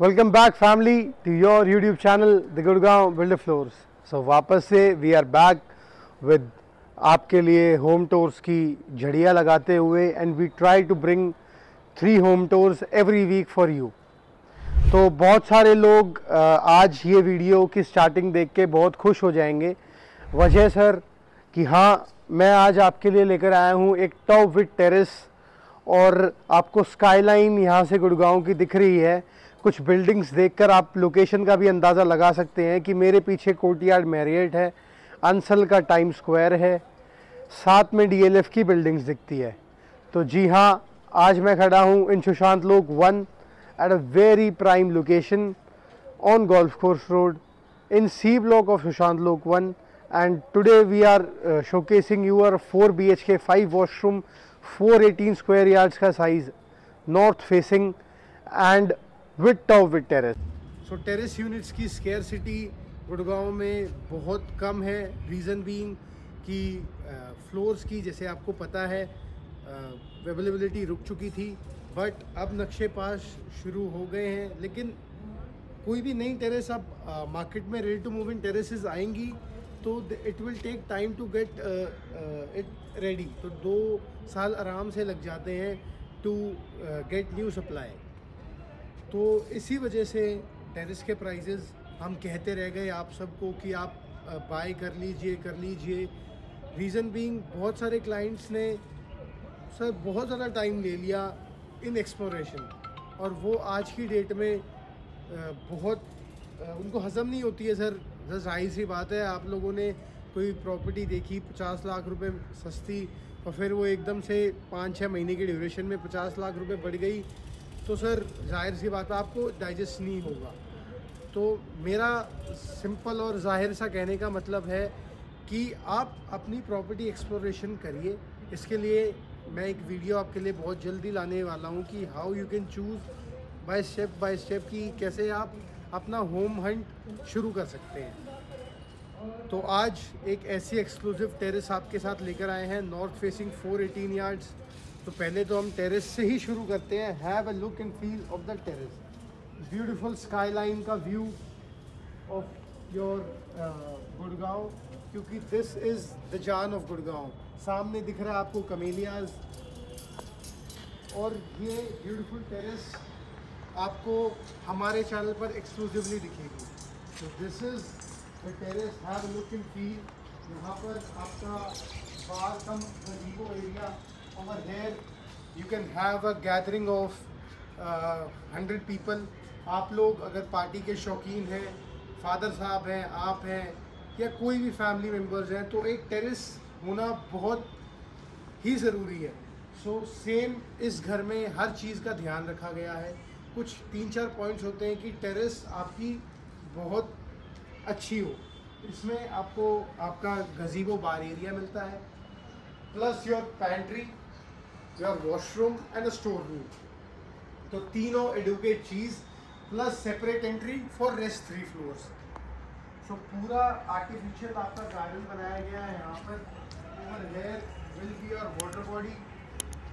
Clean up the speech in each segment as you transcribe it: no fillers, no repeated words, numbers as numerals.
Welcome back family to your YouTube channel the Gurgaon builder floors. So वापस से we are back with आपके लिए home tours की झड़ियाँ लगाते हुए and we try to bring 3 home tours every week for you. तो बहुत सारे लोग आज ये वीडियो की स्टार्टिंग देख के बहुत खुश हो जाएंगे। वजह सर कि हाँ, मैं आज आपके लिए लेकर आया हूँ एक टॉप विद टेरेस और आपको स्काईलाइन यहाँ से गुड़गांव की दिख रही है। कुछ बिल्डिंग्स देखकर आप लोकेशन का भी अंदाज़ा लगा सकते हैं कि मेरे पीछे कोर्टयार्ड मैरियट है, अंसल का टाइम स्क्वायर है, साथ में डीएलएफ की बिल्डिंग्स दिखती है। तो जी हाँ, आज मैं खड़ा हूँ इन Sushant Lok 1 at a very prime location on golf course road in C block of Sushant Lok 1, and today we are showcasing your 4 BHK 5 washroom 418 square yards का size, north facing and with top with terrace. So terrace units की scarcity Gurgaon में बहुत कम है। Reason being कि floors की जैसे आपको पता है अवेलेबिलिटी रुक चुकी थी, बट अब नक्शे पास शुरू हो गए हैं। लेकिन कोई भी नई टेरेस अब मार्केट में ready to move in terraces आएंगी तो it will take time to get it ready. तो 2 साल आराम से लग जाते हैं टू गेट न्यू सप्लाई। तो इसी वजह से टेरेस के प्राइसेस हम कहते रह गए आप सबको कि आप बाय कर लीजिए। रीज़न बीइंग बहुत सारे क्लाइंट्स ने सर बहुत ज़्यादा टाइम ले लिया इन एक्सप्लोरेशन, और वो आज की डेट में बहुत उनको हज़म नहीं होती है। सर जाहिर सी बात है, आप लोगों ने कोई प्रॉपर्टी देखी 50 लाख रुपए सस्ती और फिर वो एकदम से 5-6 महीने की ड्यूरेशन में 50 लाख रुपए बढ़ गई, तो सर जाहिर सी बात है आपको डाइजेस्ट नहीं होगा। तो मेरा सिंपल और जाहिर सा कहने का मतलब है कि आप अपनी प्रॉपर्टी एक्सप्लोरेशन करिए। इसके लिए मैं एक वीडियो आपके लिए बहुत जल्दी लाने वाला हूँ कि how you can choose by step की कैसे आप अपना होम हंट शुरू कर सकते हैं। तो आज एक ऐसी एक्सक्लूसिव टेरेस आपके साथ लेकर आए हैं, नॉर्थ फेसिंग 418 यार्ड्स। तो पहले तो हम टेरेस से ही शुरू करते हैं। Have a look and feel of the terrace. Beautiful skyline का व्यू ऑफ योर गुड़गांव, क्योंकि दिस इज़ द जान ऑफ गुड़गांव। सामने दिख रहा है आपको कमेलियाज, और ये ब्यूटीफुल टेरेस आपको हमारे चैनल पर एक्सक्लूसिवली दिखेगी। तो this is the terrace, have a look and feel. यहाँ पर आपका bar cum gazebo area, over here you can have a gathering of 100 people. आप लोग अगर पार्टी के शौकीन हैं, फादर साहब हैं, आप हैं, या कोई भी फैमिली मेम्बर्स हैं, तो एक टेरेस होना बहुत ही ज़रूरी है। सो सेम इस घर में हर चीज़ का ध्यान रखा गया है। कुछ 3-4 पॉइंट्स होते हैं कि टेरेस आपकी बहुत अच्छी हो। इसमें आपको आपका गजीबो बार एरिया मिलता है, plus your pantry, your washroom and a store room. तो तीनों एडुकेट चीज़, plus separate entry for rest 3 floors. तो पूरा आर्टिफिशियल आपका गार्डन बनाया गया है। यहाँ पर over here will be your water body,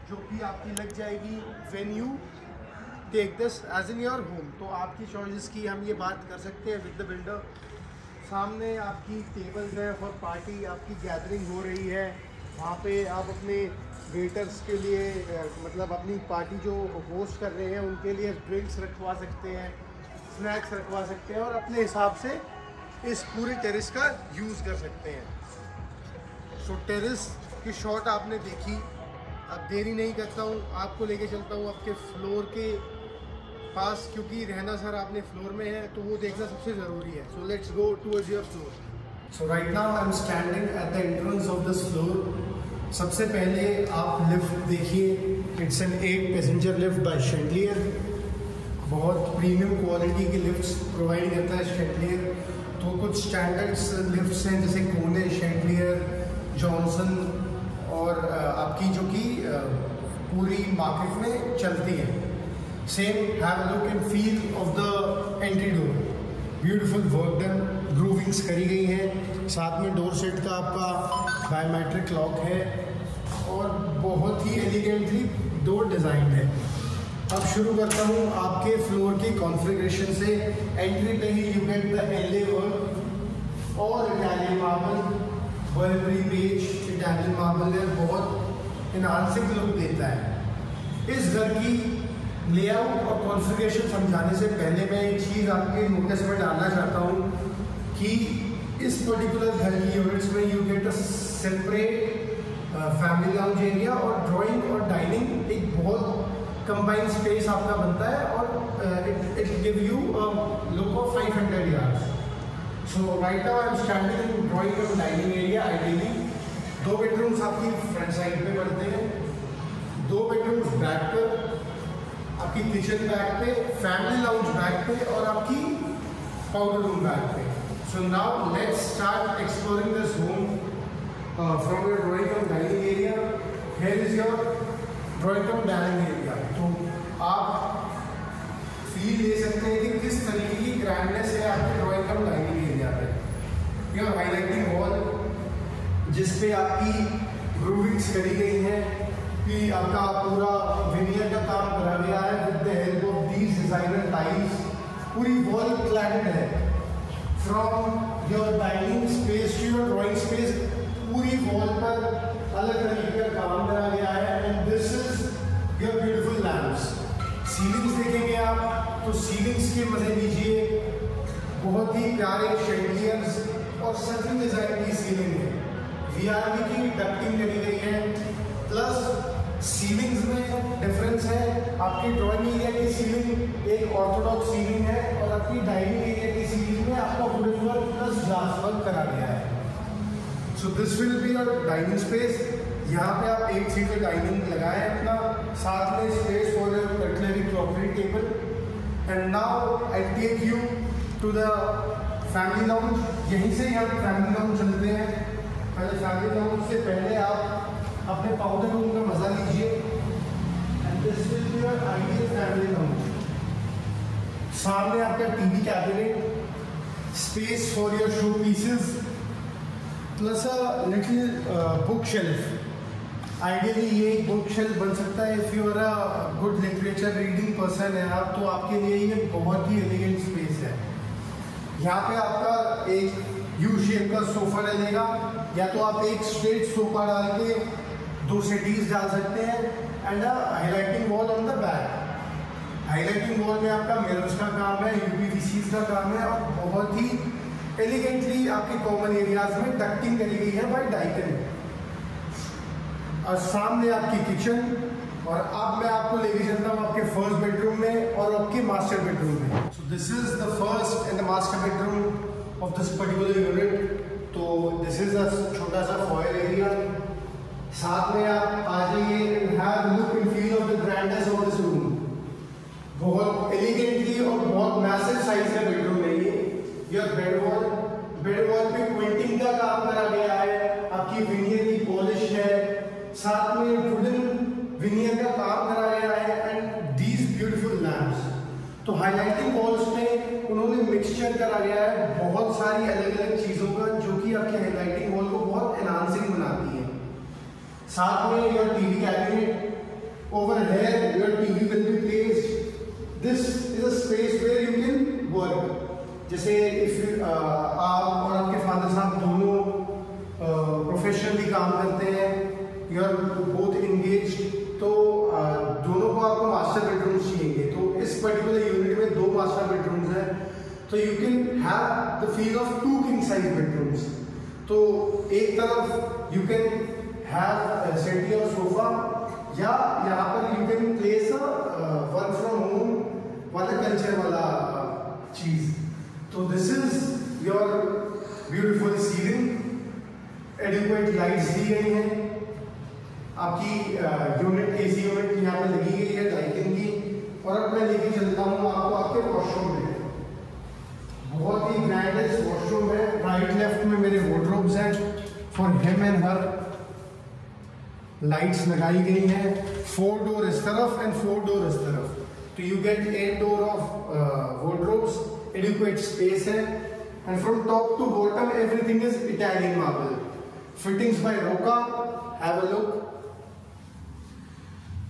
जो कि आपकी लग जाएगी when you take this edge in your home. तो आपकी चॉइसेस की हम ये बात कर सकते हैं विद द बिल्डर। सामने आपकी टेबल्स हैं फॉर पार्टी, आपकी गैदरिंग हो रही है, वहाँ पे आप अपने वेटर्स के लिए मतलब अपनी पार्टी जो होस्ट कर रहे हैं उनके लिए ड्रिंक्स रखवा सकते हैं, स्नैक्स रखवा सकते हैं, और अपने हिसाब से इस पूरे टेरेस का यूज़ कर सकते हैं। सो टेरेस की शॉट आपने देखी। अब देरी नहीं करता हूँ, आपको लेके चलता हूँ आपके फ्लोर के पास, क्योंकि रहना सर आपने फ्लोर में है तो वो देखना सबसे ज़रूरी है। So let's go towards your floor. So right now I am standing at the entrance of this floor. सबसे पहले आप लिफ्ट देखिए, it's an 8 passenger lift by chandelier. बहुत प्रीमियम क्वालिटी की लिफ्ट्स प्रोवाइड करता है शैंडलियर। तो कुछ स्टैंडर्ड्स लिफ्ट्स हैं जैसे कोने, शैंडलियर, जॉनसन, और आपकी जो कि पूरी मार्केट में चलती है। Same have a look and feel of the entry door. Beautiful work done, groovings करी गई हैं। साथ में डोर सेट का आपका बायोमेट्रिक लॉक है, और बहुत ही एलिगेंटली डोर डिज़ाइन है। अब शुरू करता हूँ आपके फ्लोर की कॉन्फ़िगरेशन से। एंट्री पे ही यू गेट द एल्ले वर्क और Italian marble, Barbari beige Italian marble है, बहुत इनहांसिंग लुक देता है। इस घर की लेआउट और कॉन्फ़िगरेशन समझाने से पहले मैं एक चीज़ आपके नोटिस में डालना चाहता हूँ कि इस पर्टिकुलर घर की यूनिट्स में you get a separate family lounge area और ड्राइंग और डाइनिंग एक बहुत कंबाइंड स्पेस आपका बनता है और it give you look of 500 yards। So right now I am standing in drawing और डाइनिंग एरिया। आइडियली 2 बेडरूम्स आपकी फ्रंट साइड पे बनते हैं, 2 बेडरूम्स बैक पर, आपकी किचन बैक पे, फैमिली लाउंज बैक पे और आपकी पाउडर रूम बैक पे। So now let's start exploring this home from your drawing come dining area. Here is your drawing come dining area. तो आप फील ले सकते हैं कि किस तरीके की ग्रैंडनेस है आपके ड्राइंग कम डाइनिंग एरिया पे। योर हाईलाइटिंग वॉल जिस पे आपकी ग्रूविंग्स करी गई हैं, कि आपका पूरा विनियर का काम करा गया है with the help of these designer tiles. पूरी वॉल क्लैडेड है from your dining space to your drawing space. पूरी वॉल पर अलग तरीके का काम करा गया है and this is your beautiful lamps. Ceilings देखेंगे आप तो सीलिंग्स के मजे लीजिए, बहुत ही प्यारे शेंडियर्स और सर्किल डिजाइन की सीलिंग है। वीआरवी की डक्टिंग करी गई है, प्लस सीलिंग्स में डिफरेंस है। आपकी ड्राइंग एरिया की सीलिंग एक ऑर्थोडॉक्स सीलिंग है और आपकी डाइनिंग एरिया की सीलिंग में आपका wooden work plus glass work करा गया है। So this will be your dining space. यहाँ पे आप एक सीटर डाइनिंग लगाएं अपना, साथ में space for your cutlery crockery table. And now I take you to the family lounge. यहीं से हम फैमिली लाउंज चलते हैं। पहले फैमिली लाउंज से पहले आप अपने पाउडर रूम का मजा लीजिए and this will be your ideal family lounge. सामने आपका TV cabinet, space for your show pieces plus a little book shelf. Ideally ये एक बुक शेल्फ बन सकता है if you are a good literature reading person है आप, तो आपके लिए ये बहुत ही एलिगेंट स्पेस है। यहाँ पे आपका एक यू शेप का सोफा डलेगा, या तो आप एक स्ट्रेट सोफा डाल के 2 सेटीज डाल सकते हैं and a highlighting wall on the back. Highlighting wall में आपका मिरर्स का काम है, यूपीवीसी का काम है और बहुत ही एलिगेंटली आपके कॉमन एरियाज में डक्टिंग करी गई है बाय डाइकन। और सामने आपकी किचन, और अब मैं आपको लेके चलता हूँ आपके फर्स्ट बेडरूम में और आपके मास्टर बेडरूम में। So this is the first and the master bedroom of this particular unit. तो दिस इज अ छोटा सा फॉयर एरिया। साथ में आप आ जाइए and have look and feel of the grandness of this room. बहुत एलिगेंटली और बहुत मैसिव साइज का बेडरूम है ये। योर बेड वॉल पे क्विल्टिंग का काम करा गया है, आपकी विनियर की पॉलिश है, साथ में वुडन विनियर का काम करा गया है एंड दीज ब्यूटीफुल लैम्प्स। तो हाईलाइटिंग वॉल्स में उन्होंने मिक्सचर करा गया है बहुत सारी अलग अलग चीज़ों का, जो कि आपकी हाईलाइटिंग वॉल को बहुत एनहांसिंग बनाती है। साथ में your TV cabinet, over here your TV will be placed. This is a space where you can work. जैसे इफ आप और आपके फादर साहब दोनों प्रोफेशनली काम करते हैं, यू आर बोथ एंगेज्ड, तो दोनों को आपको मास्टर बेडरूम्स चाहिए। तो इस पर्टिकुलर यूनिट में 2 मास्टर बेडरूम्स हैं, तो you can have the feel of 2 king size bedrooms. तो एक तरफ यू कैन हैव सेटी और सोफा, या यहाँ पर you can place work from home वाला कल्चर वाला चीज़। तो this is your beautiful ceiling, adequate lights दी गई हैं। आपकी यूनिट एसी यूनिट यहाँ पे लगी गई है डाइकिन की। और अब मैं लेके चलता हूँ आपको आपके वॉशरूम में। बहुत ही ग्रैंडेस्ट वॉशरूम है। राइट लेफ्ट में मेरे वार्डरोब्स हैं for him and her. Lights लगाई गई हैं, 4 डोर इस तरफ एंड 4 डोर इस तरफ। तो you get 8 door of wardrobes, adequate space है and from top to bottom everything is Italian marble. Fittings by Roca, have a look.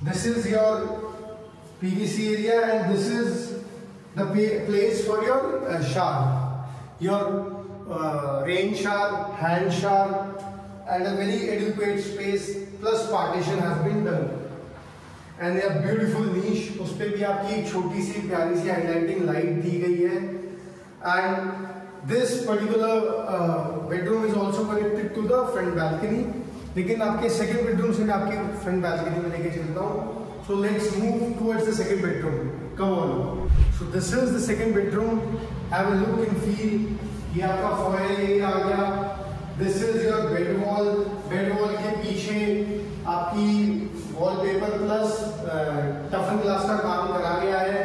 This is your PVC area, and this is the place for your shower, your rain shower, hand shower, and a very adequate space plus partition has been done. And a beautiful niche, उस पे भी आपकी एक छोटी सी प्यारी सी highlighting light दी गई है. And this particular bedroom is also connected to the front balcony. लेकिन आपके second bedroom से मैं आपकी front balcony में लेके चलता हूँ. So let's move towards the second bedroom. Come on. So this is the second bedroom. Have a look and feel. ये आपका foyer area आ गया. This is your bed wall. Bed wall के पीछे आपकी wallpaper plus toughened glass का काम करा गया है.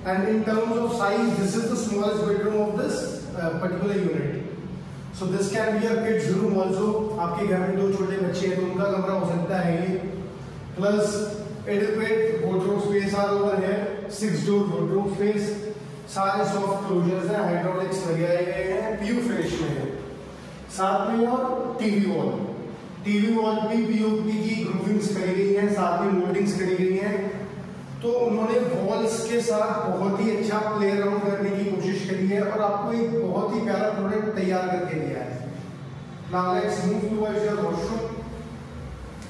And in terms of size, this is the smallest bedroom of this particular unit. So this can be a kids room also. आपके घर में 2 छोटे बच्चे हैं तो उनका कमरा हो सकता है ये. Plus adequate wardrobe space are over here. 6-door wardrobe space. सारे soft closures हैं, hydraulics लगाए गए हैं, PU finish में है. साथ में और TV wall. TV wall भी POP की groovings करी गई हैं, साथ में moldings करी गई हैं. तो उन्होंने वॉल्स के साथ बहुत ही अच्छा प्ले अराउंड करने की कोशिश करी है और आपको एक बहुत ही प्यारा प्रोडक्ट तैयार करके दिया है. Now let's move towards your washroom.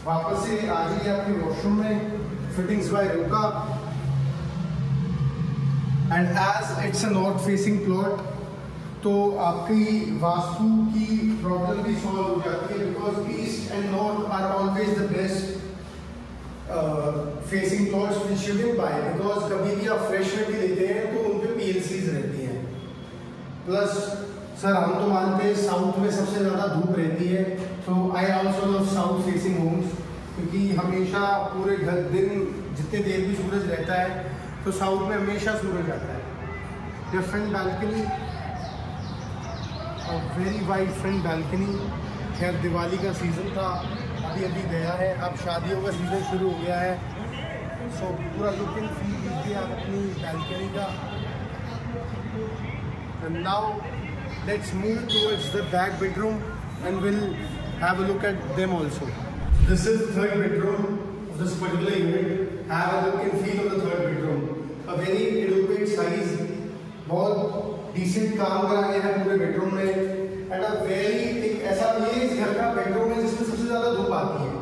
वापस से आ जाइए आपके वॉशरूम में. Fittings by Roca. And as it's a north facing plot तो आपकी वास्तु की प्रॉब्लम भी सॉल्व हो जाती है, because east and north are always the best facing plots which you can buy, because कभी भी आप फ्रेश में भी लेते हैं तो उन पे PLCs रहती हैं. प्लस सर हम तो मानते हैं साउथ में सबसे ज़्यादा धूप रहती है. So I also love south facing homes, क्योंकि हमेशा पूरे घर दिन जितने देर भी सूरज रहता है तो साउथ में हमेशा सूरज आता है. Your front balcony, very wide front balcony. खैर दिवाली का सीज़न था, अभी अभी गया है, अब शादियों का सीज़न शुरू हो गया है. सो पूरा लुक एंड फील लीजिए आप अपनी बैल्कनी का. And now let's move towards the back bedroom and will have a look at them also. This is the third bedroom of this particular unit. Have a look and feel of the third bedroom. A very educate size, बहुत decent काम करा गया है पूरे bedroom में. And a very एक ऐसा ये इस घर का बेडरूम है जिसमें सबसे ज़्यादा धूप आती है.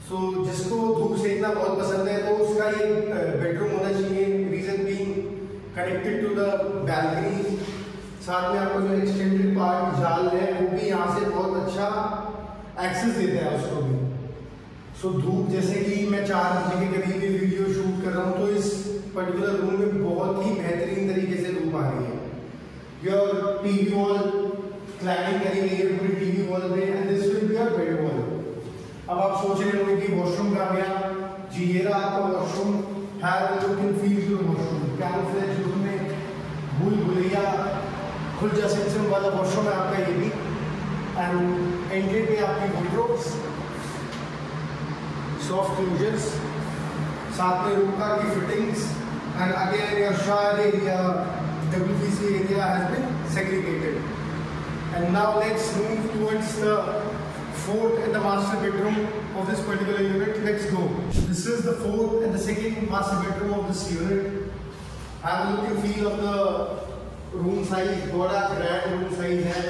सो जिसको धूप सेकना बहुत पसंद है तो उसका ये बेडरूम होना चाहिए. Reason being connected to the balcony. साथ में आपको जो एक्सटेंडेड पार्ट जाल है वो भी यहाँ से बहुत अच्छा एक्सेस देता है उसको भी. सो धूप जैसे कि मैं 4 बजे के करीब ये वीडियो शूट कर रहा हूँ तो इस पर्टिकुलर रूम में बहुत ही बेहतरीन तरीके से धूप आ रही है. योर टीवी वॉल क्लैडिंग करी गई है पूरी टीवी वॉल में. And this will be your bed wall. अब आप सोच रहे होंगे कि वॉशरूम का गया जी, ये रहा आपका washroom. Have a look and feel your washroom. Camouflage look में भूल भुलैया खुल जा सेक्शन वाला वॉशरूम है आपका ये भी. एंड एंट्री पे आपकी वॉर्डरोब्स, सॉफ्ट क्लोजर्स, साथ में रूका की fittings. And again your shower area, WPC area has been segregated. And now let's move towards the fourth and the master bedroom of this particular unit. Let's go. This is the fourth and the second master bedroom of this unit. Have a look and feel of the room size. बड़ा grand room size है.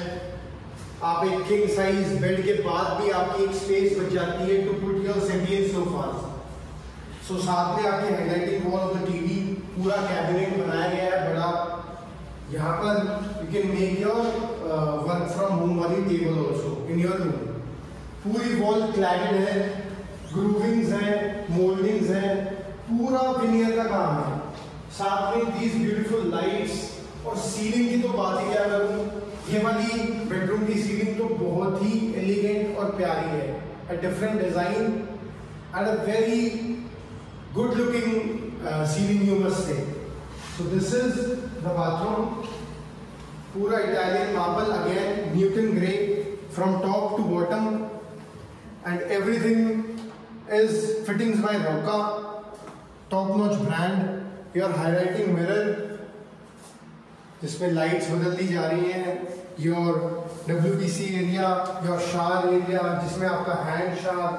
आप एक king size bed के बाद भी आपकी एक space बच जाती है to put your sentient sofas. So साथ में आपकी highlighting wall of the TV, पूरा cabinet बनाया गया है बड़ा. यहाँ पर you can make your work from home वाली table also in your room. पूरी wall cladded है, groovings है, moldings है, पूरा veneer का काम है. साथ में these beautiful lights और सीलिंग की तो बात ही क्या करूँ. ये वाली बेडरूम की सीलिंग तो बहुत ही एलिगेंट और प्यारी है. A different design and a very good looking ceiling you must say. So this is the bathroom. पूरा Italian marble again, Newton grey from top to bottom, and everything is fittings by Roca, top-notch brand. Your highlighting mirror, जिसमें lights बदल दी जा रही हैं. Your WPC area, your shower area, जिसमें आपका hand shower,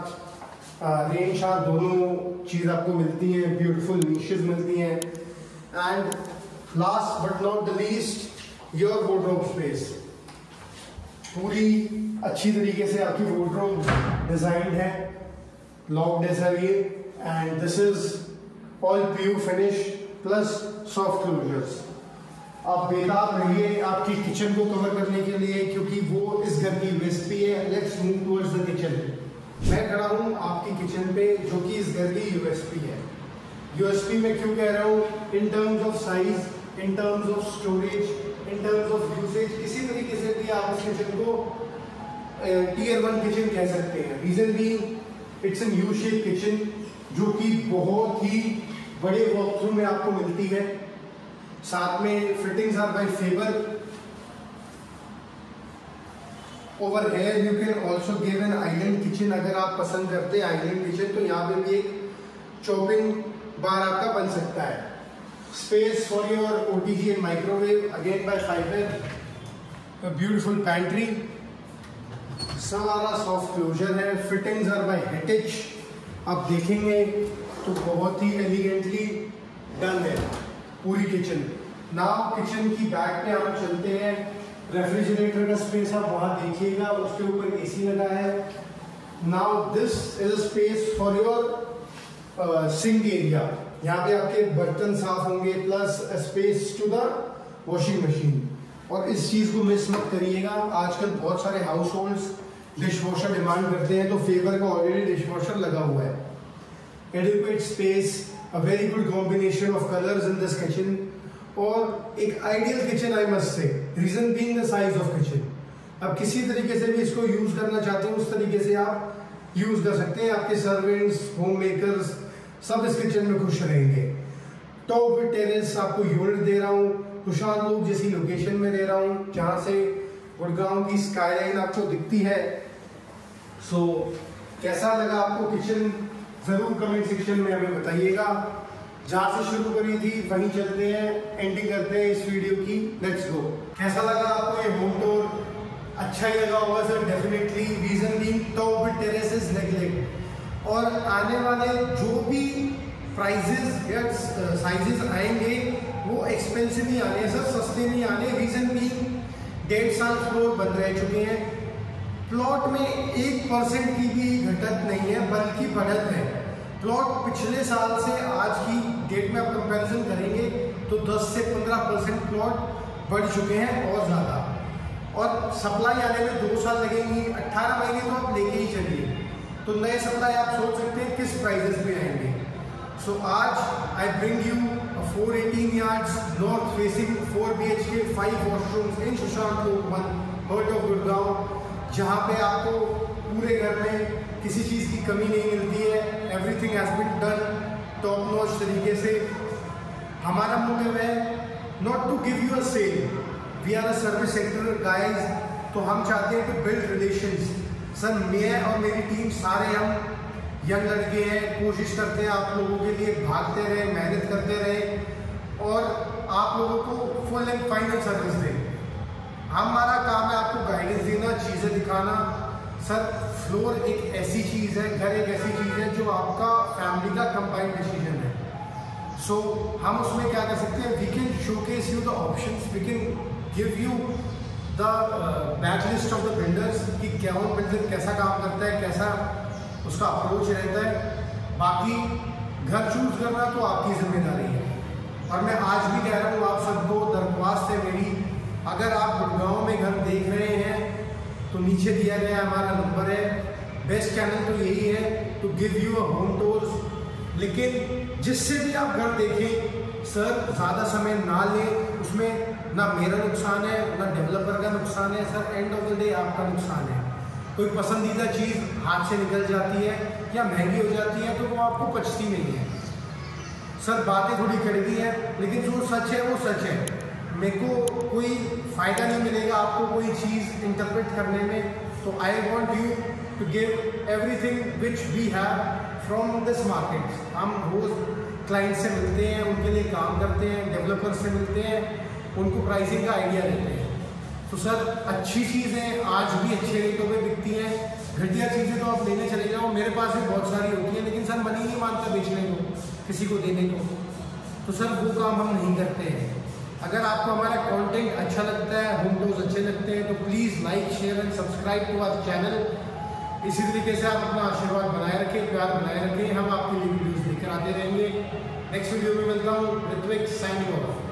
rain शार दोनों चीज़ आपको मिलती हैं, ब्यूटीफुल नीशेस मिलती हैं। And last but not the least your wardrobe space, पूरी अच्छी तरीके से आपकी वार्डरोब डिजाइंड है, लॉक्ड है ये। And this is all pure finish plus soft closures. आप बेताब रहिए आपकी किचन को कवर करने के लिए, क्योंकि वो इस घर की यूएसपी है। Let's move towards the kitchen. मैं खड़ा हूँ आपकी किचन पे, जो कि इस घर की यूएसपी है। यूएसपी में क्यों कह रहा हूँ? In terms of size, in terms of storage, in terms of usage, किसी तरीके से भी आप इस किचन को टियर 1 किचन कह सकते हैं। Reason being it's an U shape kitchen, जो कि बहुत ही बड़े वॉकथ्रू में आपको मिलती है। साथ में fittings are by Faber. Over here you can also give an island kitchen. अगर आप पसंद करते हैं आइलैंड किचन, तो यहाँ पे भी एक चॉपिंग बार आपका बन सकता है। Space for your OTG and microwave, again by fiber. Beautiful pantry, सारा सॉफ्ट क्लोजर है। Fittings are by Hettich. आप देखेंगे तो बहुत ही एलिगेंटली डन है पूरी किचन। नाउ किचन की बैक पे हम चलते हैं। रेफ्रिजरेटर का स्पेस आप वहां देखिएगा, उसके ऊपर एसी लगा है। Now this is a space for your sink area. यहाँ पे आपके बर्तन साफ होंगे, plus space to the washing machine. और इस चीज को मिस मत करिएगा, आजकल बहुत सारे house holds dish washer demand करते हैं, तो फेवर का ऑलरेडी डिश वॉशर लगा हुआ है। Adequate space, a very good combination of colours in this kitchen, और एक ideal kitchen I must say. Reason being the size of kitchen. अब किसी तरीके से भी इसको यूज करना चाहते हैं, उस तरीके से आप यूज कर सकते हैं। आपके सर्वेंट्स, होम मेकर्स सब इस किचन में खुश रहेंगे। टॉप विद टेरेस आपको यूनिट दे रहा हूँ, खुशहाल लोग जैसी लोकेशन में दे रहा हूँ, जहाँ से गुड़गांव की स्काईलाइन आपको दिखती है। सो कैसा लगा आपको किचन, जरूर कमेंट सेक्शन में हमें बताइएगा। जहाँ से शुरू करी थी वहीं चलते हैं, एंडिंग करते हैं इस वीडियो की। Let's go. कैसा लगा आपको ये होम टूर? अच्छा ही लगा होगा sir, definitely. Reason being top with terrace is neglect. और आने वाले जो भी प्राइजेस या साइजेस आएंगे वो एक्सपेंसिव ही आने हैं सर, सस्ते नहीं आने। रीजन बीइंग 1.5 साल फ्लोर बंद रह चुके हैं। प्लॉट में 1% की भी घटत नहीं है, बल्कि बढ़त है। प्लॉट पिछले साल से आज की डेट में आप कंपैरिजन करेंगे तो 10 से 15% प्लॉट बढ़ चुके हैं और ज़्यादा। और सप्लाई आने में 2 साल लगेंगी, 18 महीने तो आप लेके ही चलिए। तो नए सप्लाई आप सोच सकते हैं किस प्राइजेस में आएंगे। सो आज I bring you 418 yards north facing 4 BHK 5 washrooms in Sushant Lok 1 hurt of Gurgaon, जहाँ पे आपको पूरे घर में किसी चीज़ की कमी नहीं मिलती है। Everything has been done top notch तरीके से। हमारा मोटिव है not to give you a sale, we are a service sector guys. तो हम चाहते हैं कि बिल्ड रिलेशंस। सर मैं और मेरी टीम सारे हम यंग लड़के हैं, कोशिश करते हैं आप लोगों के लिए भागते रहे, मेहनत करते रहे और आप लोगों को फुल एंड फाइनल सर्विस दें। हमारा काम है आपको गाइडेंस देना, चीज़ें दिखाना। सर फ्लोर एक ऐसी चीज़ है, घर एक ऐसी चीज़ है जो आपका फैमिली का कंबाइंड डिसीजन है। सो हम उसमें क्या कर सकते हैं, we can showcase you the options, we can give you the back list of the builders कि कौन बिल्डर कैसा काम करता है, कैसा उसका अप्रोच रहता है। बाकी घर चूज करना तो आपकी जिम्मेदारी है। और मैं आज भी कह रहा हूँ आप सबको, दरख्वास्त है मेरी, अगर आप गुड़गांव में घर देख रहे हैं तो नीचे दिया गया हमारा नंबर है। बेस्ट चैनल तो यही है to give you a home tours. लेकिन जिससे भी आप घर देखें सर, ज़्यादा समय ना लें, उसमें ना मेरा नुकसान है ना डेवलपर का नुकसान है। Sir end of the day आपका नुकसान है। कोई पसंदीदा चीज़ हाथ से निकल जाती है या महंगी हो जाती है तो वो आपको पचती नहीं है। सर बातें थोड़ी कड़वी है, लेकिन जो सच है वो सच है। मेरे को कोई फ़ायदा नहीं मिलेगा आपको कोई चीज़ इंटरप्रेट करने में। तो I want you to give everything which we have from this market. हम रोज़ क्लाइंट से मिलते हैं, उनके लिए काम करते हैं, डेवलपर से मिलते हैं, उनको प्राइसिंग का आइडिया देते हैं। तो सर अच्छी चीज़ें आज भी अच्छे रेटों में बिकती हैं। घटिया चीज़ें तो आप लेने चले जाओ, मेरे पास भी बहुत सारी होती है, लेकिन सर मन ही नहीं मानता बेचने को, किसी को देने को, तो सर वो काम हम नहीं करते हैं। अगर आपको हमारा कंटेंट अच्छा लगता है, होम टूर्स अच्छे लगते हैं, तो please like share and subscribe to our channel. इसी तरीके से आप अपना आशीर्वाद बनाए रखें, प्यार बनाए रखें, हम आपके लिए वीडियोज़ लेकर आते रहेंगे। नेक्स्ट वीडियो में मिलता हूँ, ऋत्विक साइनिंग ऑफ।